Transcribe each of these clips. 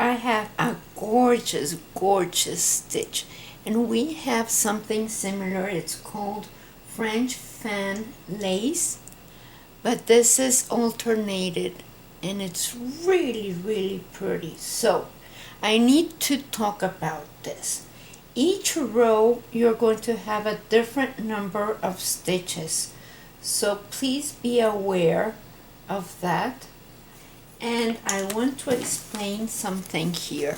I have a gorgeous, gorgeous stitch, and we have something similar. It's called French fan lace, but this is alternated, and it's really, really pretty. So I need to talk about this. Each row you're going to have a different number of stitches, so please be aware of that. And I want to explain something here.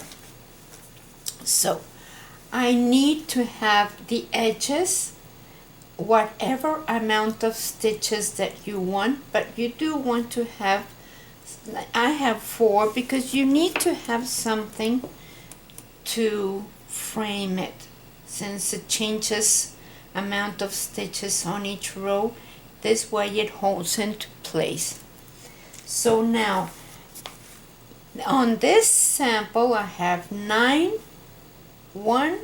So I need to have the edges, whatever amount of stitches that you want, but you do want to have, I have 4 because you need to have something to frame it, since it changes amount of stitches on each row. This way it holds into place. So now on this sample I have 9, 1,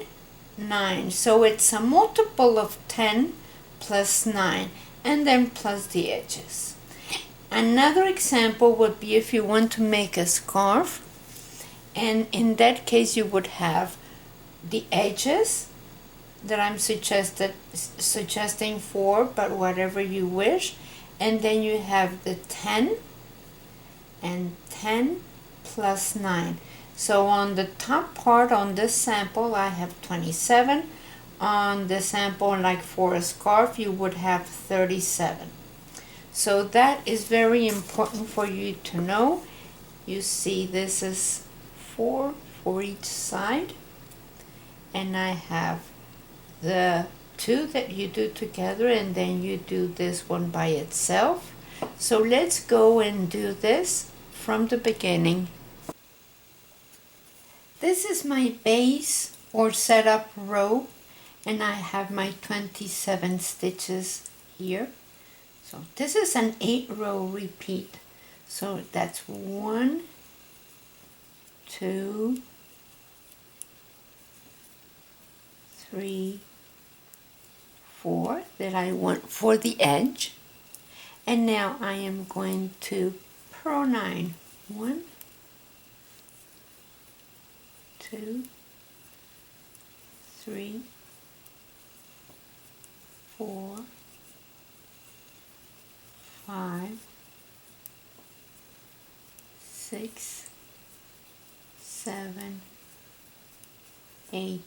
9, so it's a multiple of 10 plus 9 and then plus the edges. Another example would be if you want to make a scarf, and in that case you would have the edges that I'm suggesting 4, but whatever you wish, and then you have the 10 and 10 plus 9. So on the top part on this sample I have 27. On the sample like for a scarf you would have 37. So that is very important for you to know. You see this is 4 for each side, and I have the 2 that you do together, and then you do this one by itself. So let's go and do this from the beginning. This is my base or setup row, and I have my 27 stitches here. So this is an 8-row repeat. So that's 1, 2, 3, 4 that I want for the edge. And now I am going to purl 9. 1, 2, 3, 4, 5, 6, 7, 8,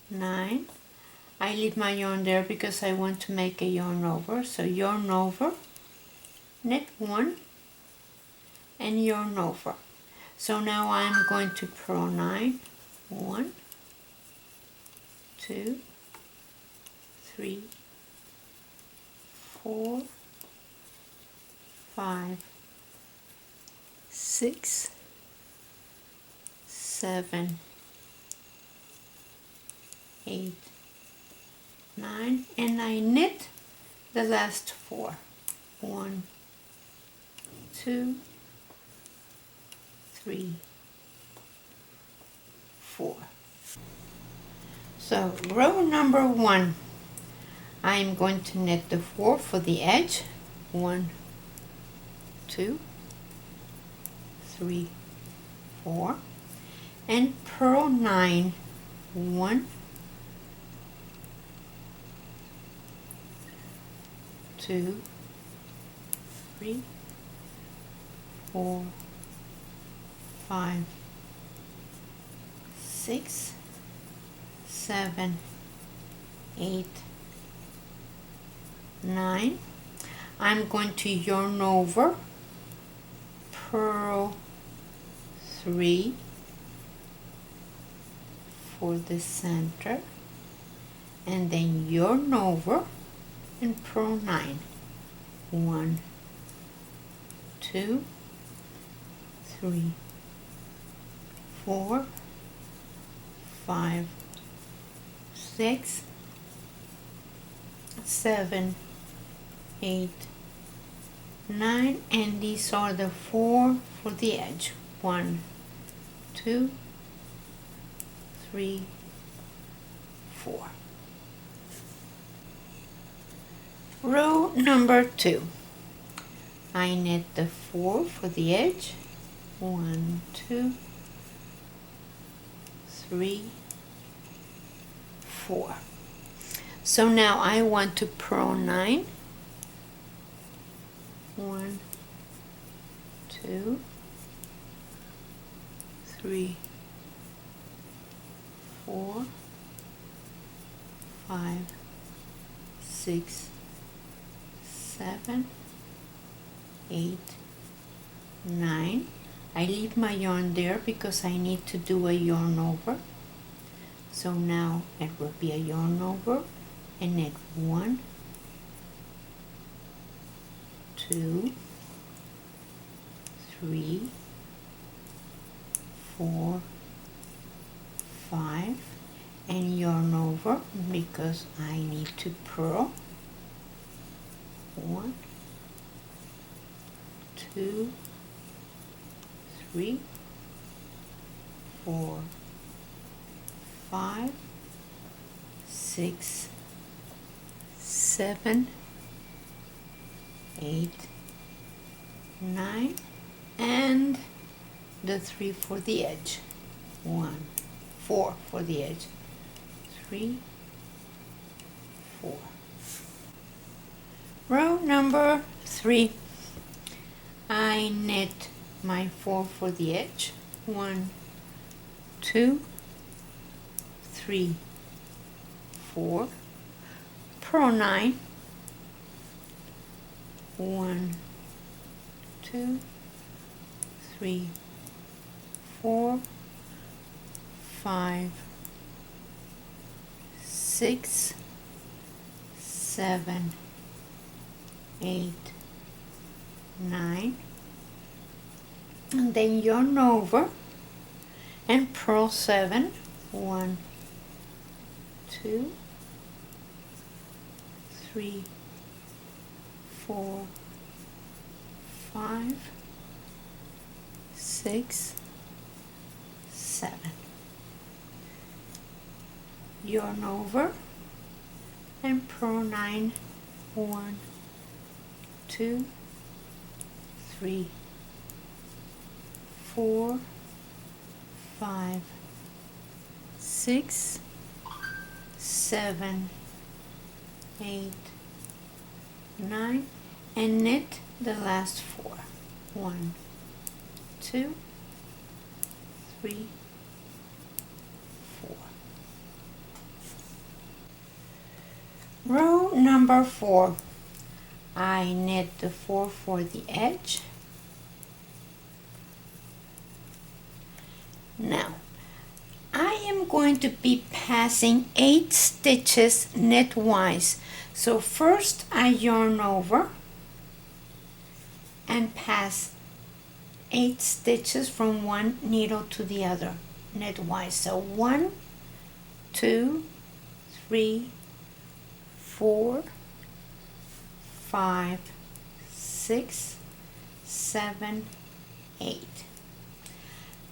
9. I leave my yarn there because I want to make a yarn over. So yarn over, knit 1, and yarn over. So now I'm going to purl 9. 1, 2, 3, 4, 5, 6, 7, 8, 9, and I knit the last 4. 1, 2, 3, 4. So row number 1, I'm going to knit the 4 for the edge. 1, 2, 3, 4, and purl 9. 1, 2, 3, 4, 5, 6, 7, 8, 9. I'm going to yarn over, purl 3 for the center, and then yarn over and purl 9. 1, 2, 3, 4, 5, 6, 7, 8, 9, and these are the 4 for the edge. 1, 2, 3, 4. Row number 2. I knit the 4 for the edge. 1, 2, 3, 4. So now I want to purl 9. 1, 2, 3, 4, 5, 6, 7, 8, 9. I leave my yarn there because I need to do a yarn over. So now it will be a yarn over and knit 1, 2, 3, 4, 5, and yarn over because I need to purl. 1, 2, 3, 4, 5, 6, 7, 8, 9, and the 3 for the edge. 1, 4 for the edge. 3, 4. Row number 3. I knit my 4 for the edge. 1, 2, 3, 4. Purl 9. 1, 2, 3, 4, 5, 6, 7, 8, 9, and then yarn over and purl 7. 1, 2, 3, 4, 5, 6, 7. Yarn over and purl 9. 1, 2, 3, 4, 5, 6, 7, 8, 9, and knit the last 4. 1, 2, 3, 4. Row number 4. I knit the 4 for the edge. Now, I am going to be passing 8 stitches knitwise. So first I yarn over and pass 8 stitches from one needle to the other knitwise. So 1, 2, 3, 4, 5, 6, 7, 8.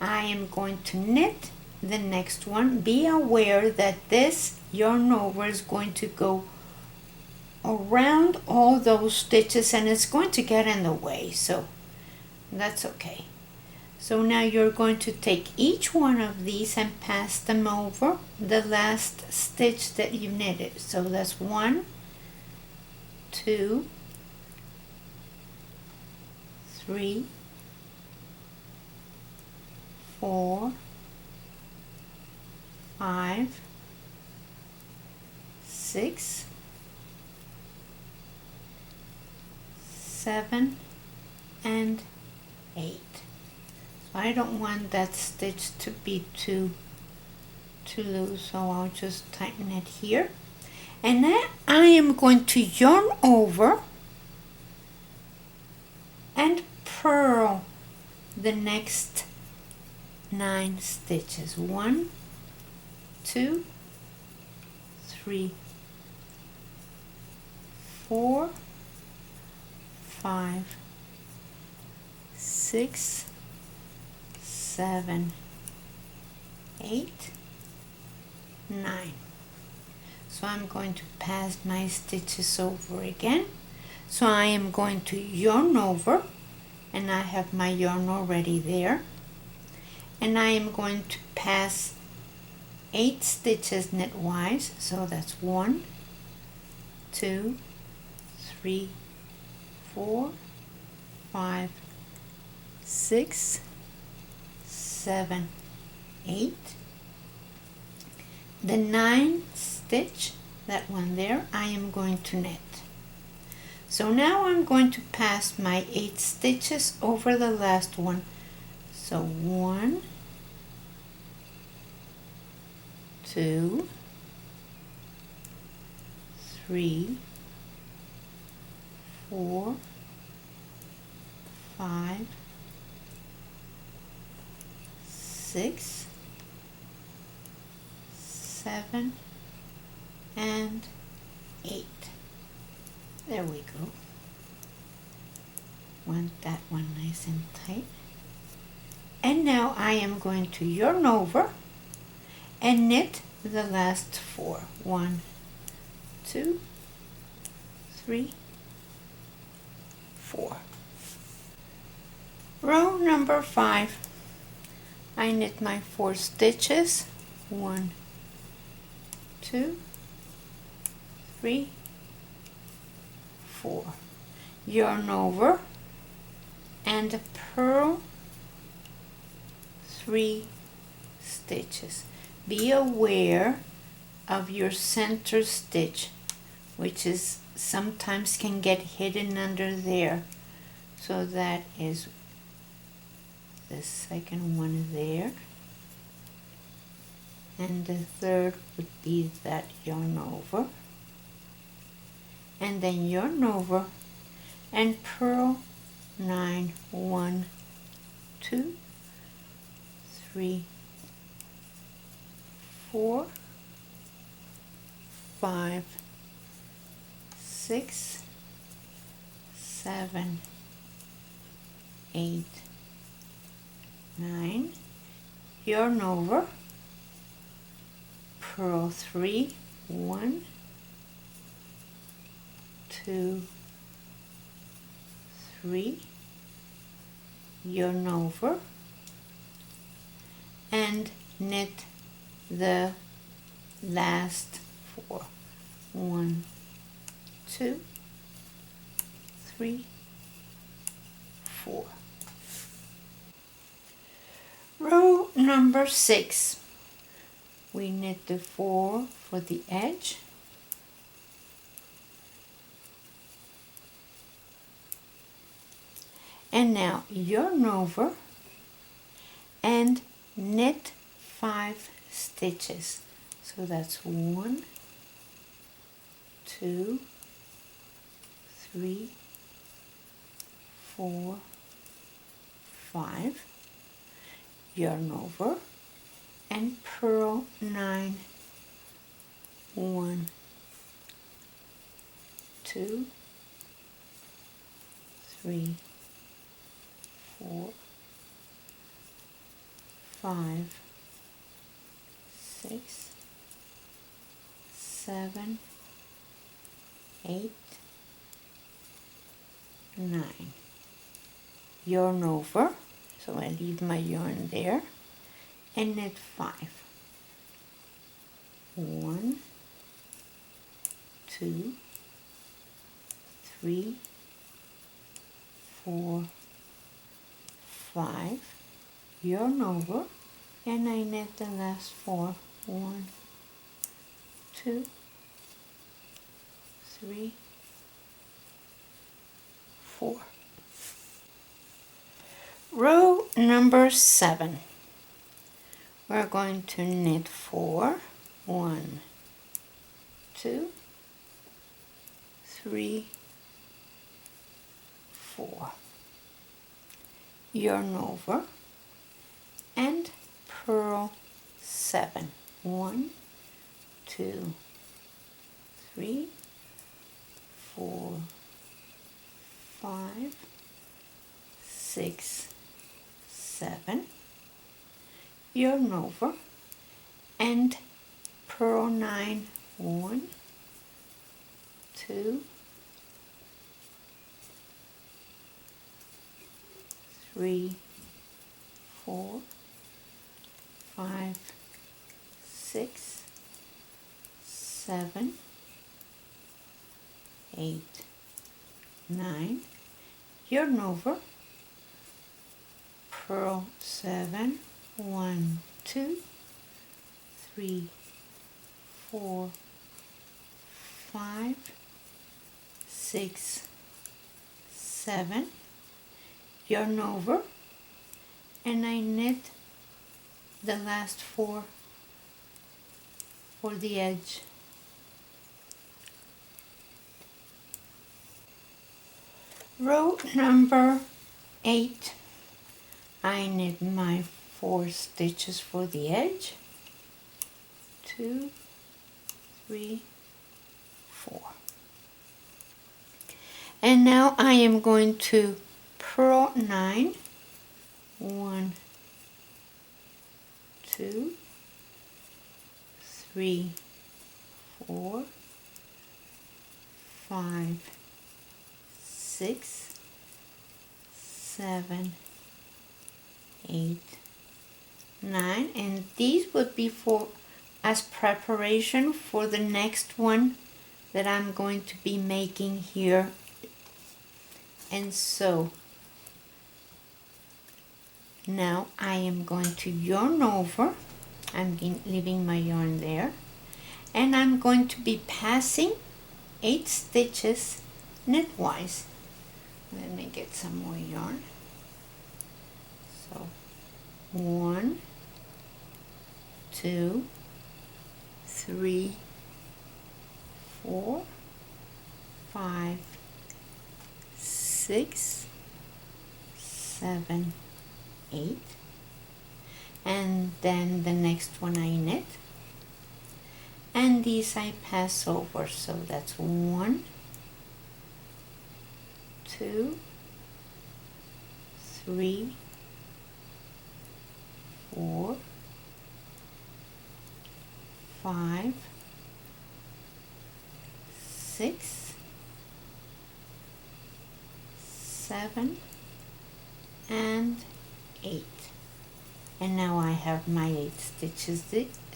I am going to knit the next one. Be aware that this yarn over is going to go around all those stitches and it's going to get in the way, so that's okay. So now you're going to take each one of these and pass them over the last stitch that you knitted. So that's 1, 2, 3, 4, 5, 6, 7, and 8. So I don't want that stitch to be too loose, so I'll just tighten it here. And then I am going to yarn over and purl the next 9 stitches. 1, 2, 3, 4, 5, 6, 7, 8, 9. So I'm going to pass my stitches over again. So I am going to yarn over, and I have my yarn already there. and I am going to pass 8 stitches knitwise. So that's 1, 2, 3, 4, 5, 6, 7, 8. The 9th stitch, that one there, I am going to knit. So now I'm going to pass my 8 stitches over the last one. So 1, 2, 3, 4, 5, 6, 7, and 8. There we go. Want that one nice and tight. And now I am going to yarn over and knit the last 4. 1, 2, 3, 4. Row number 5. I knit my 4 stitches. 1, 2, 3, 4. Yarn over and purl 3 stitches. Be aware of your center stitch, which is sometimes can get hidden under there. So that is the second one there, and the third would be that yarn over, and then yarn over and purl 9, 1, 2, 3, 4, 5, 6, 7, 8, 9, yarn over, purl 3, 1, 2, 3, yarn over, and knit the last 4. 1, 2, 3, 4. Row number 6. We knit the 4 for the edge. And now yarn over and knit 5 stitches. So that's 1, 2, 3, 4, 5. Yarn over and purl 9, 1, 2, 3, 4, 5, 6, 7, 8, 9. Yarn over, so I leave my yarn there, and knit 5. 1, 2, 3, 4, 5. Yarn over, and I knit the last 4. 1, 2, 3, 4. Row number 7. We're going to knit 4. 1, 2, 3, 4. Yarn over and purl 7. 1, 2, 3, 4, 5, 6, 7. Yarn over and purl 9. 1, 2, 3, 4, 5, 6, 7, 8, 9, yarn over, purl 7, 1, 2, 3, 4, 5, 6, 7, yarn over, and I knit the last 4 for the edge. Row number 8, I knit my 4 stitches for the edge, 2, 3, 4. And now I am going to purl 9, 1, 2, 3, 4, 5, 6, 7, 8, 9, and these would be for as preparation for the next one that I'm going to be making here. And so now I am going to yarn over. I'm leaving my yarn there, and I'm going to be passing 8 stitches knitwise. Let me get some more yarn. So 1, 2, 3, 4, 5, 6, 7, 8, and then the next one I knit, and these I pass over. So that's 1, 2, 3, 4, 5, 6, 7, and 8. And now I have my 8 stitches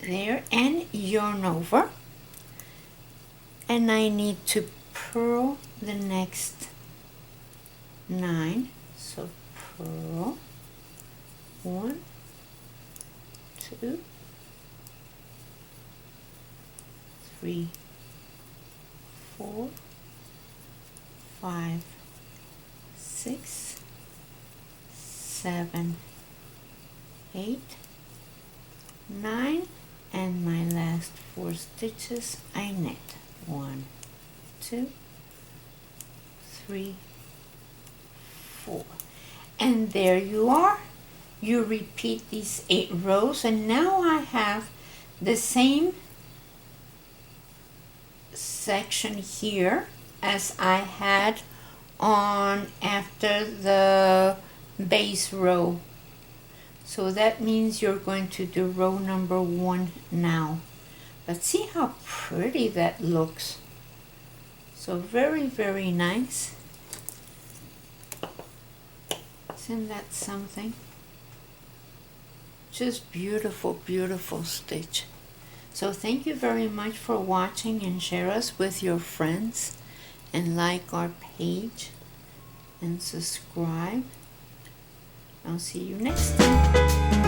there, and yarn over, and I need to purl the next 9. So purl 1, 2, 3, 4, 5, 6, 7, 8, 9, and my last 4 stitches I knit. 1, 2, 3, 4, and there you are. You repeat these 8 rows, and now I have the same section here as I had on after the base row. So that means you're going to do row number 1 now. But see how pretty that looks. So very, very nice. Isn't that something? Just beautiful, beautiful stitch. So thank you very much for watching, and share us with your friends, and like our page and subscribe. I'll see you next time.